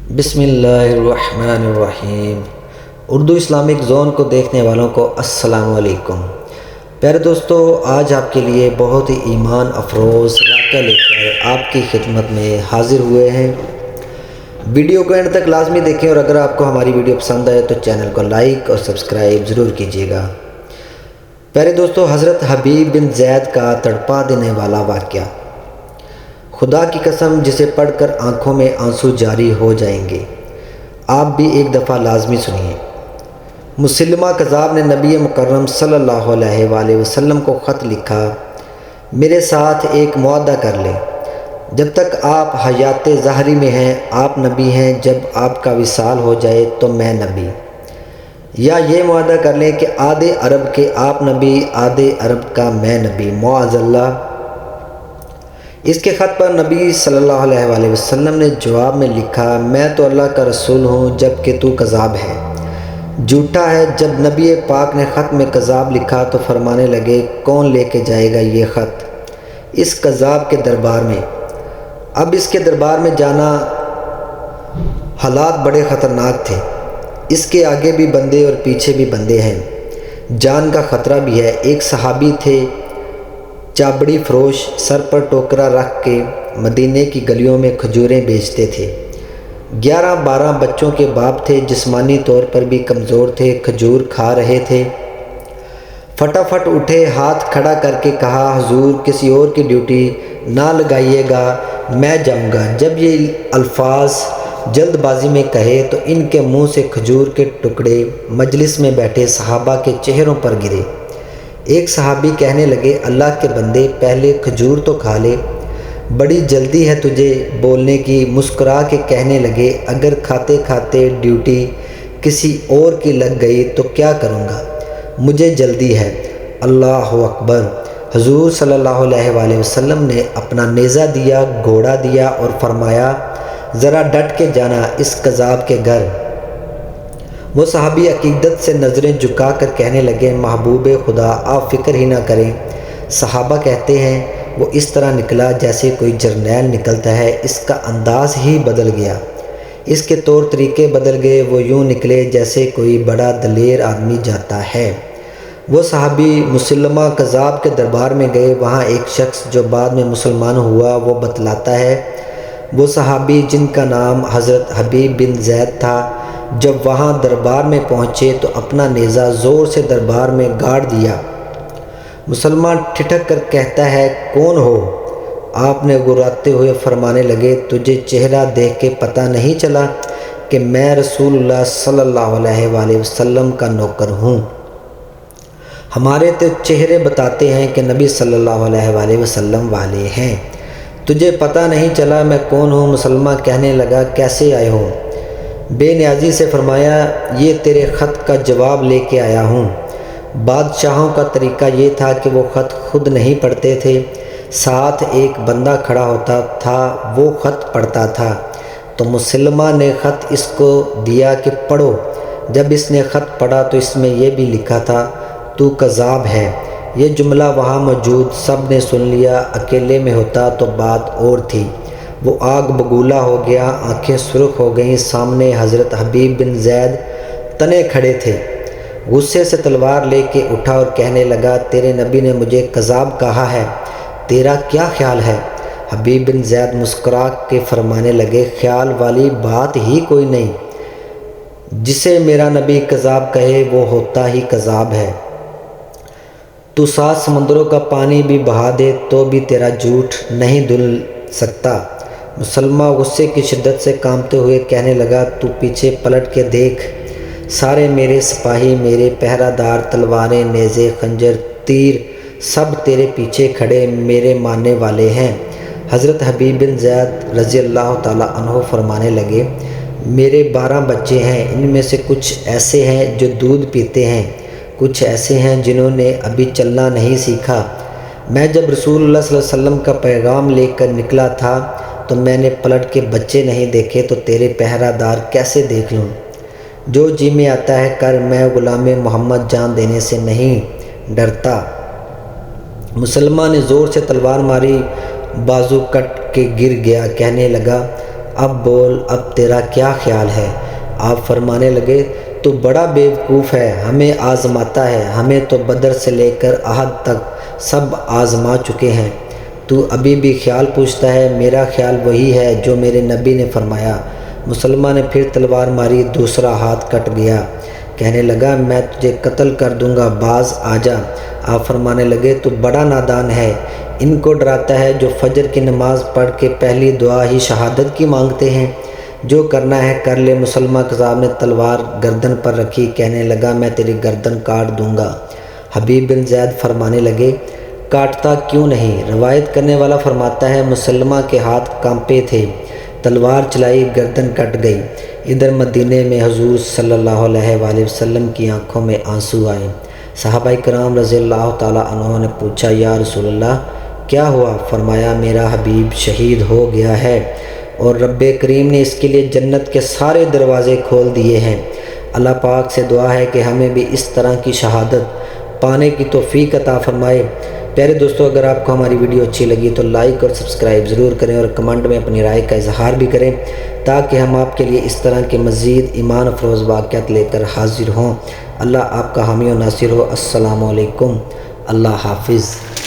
بسم اللہ الرحمن الرحیم۔ اردو اسلامک زون کو دیکھنے والوں کو السلام علیکم۔ پیارے دوستو، آج آپ کے لیے بہت ہی ایمان افروز واقعہ لے کر آپ کی خدمت میں حاضر ہوئے ہیں۔ ویڈیو کو اینڈ تک لازمی دیکھیں، اور اگر آپ کو ہماری ویڈیو پسند آئے تو چینل کو لائک اور سبسکرائب ضرور کیجیے گا۔ پیارے دوستو، حضرت حبیب بن زید کا تڑپا دینے والا واقعہ۔ خدا کی قسم، جسے پڑھ کر آنکھوں میں آنسو جاری ہو جائیں گے۔ آپ بھی ایک دفعہ لازمی سنیے۔ مسلمہ کذاب نے نبی مکرم صلی اللہ علیہ وآلہ وسلم کو خط لکھا، میرے ساتھ ایک معاہدہ کر لیں، جب تک آپ حیات ظاہری میں ہیں آپ نبی ہیں، جب آپ کا وصال ہو جائے تو میں نبی، یا یہ معاہدہ کر لیں کہ آدھے عرب کے آپ نبی، آدھے عرب کا میں نبی، معاذ اللہ۔ اس کے خط پر نبی صلی اللہ علیہ وآلہ وسلم نے جواب میں لکھا، میں تو اللہ کا رسول ہوں جبکہ تو کذاب ہے، جھوٹا ہے۔ جب نبی پاک نے خط میں کذاب لکھا تو فرمانے لگے، کون لے کے جائے گا یہ خط اس کذاب کے دربار میں؟ اب اس کے دربار میں جانا، حالات بڑے خطرناک تھے، اس کے آگے بھی بندے اور پیچھے بھی بندے ہیں، جان کا خطرہ بھی ہے۔ ایک صحابی تھے، چابڑی فروش، سر پر ٹوکرا رکھ کے مدینے کی گلیوں میں کھجوریں بیچتے تھے۔ 11-12 بچوں کے باپ تھے، جسمانی طور پر بھی کمزور تھے، کھجور کھا رہے تھے۔ فٹافٹ اٹھے، ہاتھ کھڑا کر کے کہا، حضور کسی اور کی ڈیوٹی نہ لگائیے گا، میں جاؤں گا۔ جب یہ الفاظ جلد بازی میں کہے تو ان کے منہ سے کھجور کے ٹکڑے مجلس میں بیٹھے صحابہ کے چہروں پر گرے۔ ایک صحابی کہنے لگے، اللہ کے بندے، پہلے کھجور تو کھا لے، بڑی جلدی ہے تجھے بولنے کی۔ مسکرا کے کہنے لگے، اگر کھاتے کھاتے ڈیوٹی کسی اور کی لگ گئی تو کیا کروں گا، مجھے جلدی ہے۔ اللہ اکبر۔ حضور صلی اللہ علیہ وآلہ وسلم نے اپنا نیزہ دیا، گھوڑا دیا اور فرمایا، ذرا ڈٹ کے جانا اس کذاب کے گھر۔ وہ صحابی عقیدت سے نظریں جھکا کر کہنے لگے، محبوب خدا آپ فکر ہی نہ کریں۔ صحابہ کہتے ہیں، وہ اس طرح نکلا جیسے کوئی جرنیل نکلتا ہے، اس کا انداز ہی بدل گیا، اس کے طور طریقے بدل گئے، وہ یوں نکلے جیسے کوئی بڑا دلیر آدمی جاتا ہے۔ وہ صحابی مسلمہ کذاب کے دربار میں گئے، وہاں ایک شخص جو بعد میں مسلمان ہوا وہ بتلاتا ہے، وہ صحابی جن کا نام حضرت حبیب بن زید تھا، جب وہاں دربار میں پہنچے تو اپنا نیزہ زور سے دربار میں گاڑ دیا۔ مسلمان ٹھٹک کر کہتا ہے، کون ہو؟ آپ نے گراتے ہوئے فرمانے لگے، تجھے چہرہ دیکھ کے پتہ نہیں چلا کہ میں رسول اللہ صلی اللہ علیہ وآلہ وسلم کا نوکر ہوں؟ ہمارے تو چہرے بتاتے ہیں کہ نبی صلی اللہ علیہ وآلہ وسلم والے ہیں، تجھے پتہ نہیں چلا میں کون ہوں؟ مسلمہ کہنے لگا، کیسے آئے ہو؟ بے نیازی سے فرمایا، یہ تیرے خط کا جواب لے کے آیا ہوں۔ بادشاہوں کا طریقہ یہ تھا کہ وہ خط خود نہیں پڑھتے تھے، ساتھ ایک بندہ کھڑا ہوتا تھا، وہ خط پڑھتا تھا۔ تو مسلمہ نے خط اس کو دیا کہ پڑھو۔ جب اس نے خط پڑھا تو اس میں یہ بھی لکھا تھا، تو کذاب ہے۔ یہ جملہ وہاں موجود سب نے سن لیا، اکیلے میں ہوتا تو بات اور تھی۔ وہ آگ بگولا ہو گیا، آنکھیں سرخ ہو گئیں۔ سامنے حضرت حبیب بن زید تنے کھڑے تھے، غصے سے تلوار لے کے اٹھا اور کہنے لگا، تیرے نبی نے مجھے کذاب کہا ہے، تیرا کیا خیال ہے؟ حبیب بن زید مسکرا کے فرمانے لگے، خیال والی بات ہی کوئی نہیں، جسے میرا نبی کذاب کہے وہ ہوتا ہی کذاب ہے۔ تو 7 سمندروں کا پانی بھی بہا دے تو بھی تیرا جھوٹ نہیں دھل سکتا۔ مسلمہ غصے کی شدت سے کانپتے ہوئے کہنے لگا، تو پیچھے پلٹ کے دیکھ، سارے میرے سپاہی، میرے پہرہ دار، تلواریں، نیزے، خنجر، تیر، سب تیرے پیچھے کھڑے میرے ماننے والے ہیں۔ حضرت حبیب بن زید رضی اللہ تعالیٰ عنہ فرمانے لگے، میرے 12 بچے ہیں، ان میں سے کچھ ایسے ہیں جو دودھ پیتے ہیں، کچھ ایسے ہیں جنہوں نے ابھی چلنا نہیں سیکھا۔ میں جب رسول اللہ صلی اللہ علیہ وسلم کا پیغام لے کر نکلا تھا تو میں نے پلٹ کے بچے نہیں دیکھے، تو تیرے پہرہ دار کیسے دیکھ لوں؟ جو جی میں آتا ہے کر، میں غلام محمد جان دینے سے نہیں ڈرتا۔ مسلمہ نے زور سے تلوار ماری، بازو کٹ کے گر گیا، کہنے لگا، اب بول، اب تیرا کیا خیال ہے؟ آپ فرمانے لگے تو بڑا بیوقوف ہے، ہمیں آزماتا ہے، ہمیں تو بدر سے لے کر احد تک سب آزما چکے ہیں، تو ابھی بھی خیال پوچھتا ہے؟ میرا خیال وہی ہے جو میرے نبی نے فرمایا۔ مسلمہ نے پھر تلوار ماری، دوسرا ہاتھ کٹ گیا۔ کہنے لگا میں تجھے قتل کر دوں گا، باز آ جا۔ آپ فرمانے لگے تو بڑا نادان ہے، ان کو ڈراتا ہے جو فجر کی نماز پڑھ کے پہلی دعا ہی شہادت کی مانگتے ہیں۔ جو کرنا ہے کر لے۔ مسلمہ قذاب نے تلوار گردن پر رکھی، کہنے لگا میں تیری گردن کاٹ دوں گا۔ حبیب بن زید فرمانے لگے کاٹتا کیوں نہیں؟ روایت کرنے والا فرماتا ہے مسلمہ کے ہاتھ کانپے تھے، تلوار چلائی، گردن کٹ گئی۔ ادھر مدینے میں حضور صلی اللہ علیہ وآلہ وسلم کی آنکھوں میں آنسو آئے۔ صحابہ کرام رضی اللہ تعالیٰ عنہ نے پوچھا یا رسول اللہ کیا ہوا؟ فرمایا میرا حبیب شہید ہو گیا ہے اور رب کریم نے اس کے لیے جنت کے سارے دروازے کھول دیے ہیں۔ اللہ پاک سے دعا ہے کہ ہمیں بھی اس طرح کی شہادت پانے کی توفیق عطا فرمائے۔ پیارے دوستو، اگر آپ کو ہماری ویڈیو اچھی لگی تو لائک اور سبسکرائب ضرور کریں اور کمنٹ میں اپنی رائے کا اظہار بھی کریں تاکہ ہم آپ کے لیے اس طرح کے مزید ایمان افروز واقعات لے کر حاضر ہوں۔ اللہ آپ کا حامی و ناصر ہو۔ السلام علیکم۔ اللہ حافظ۔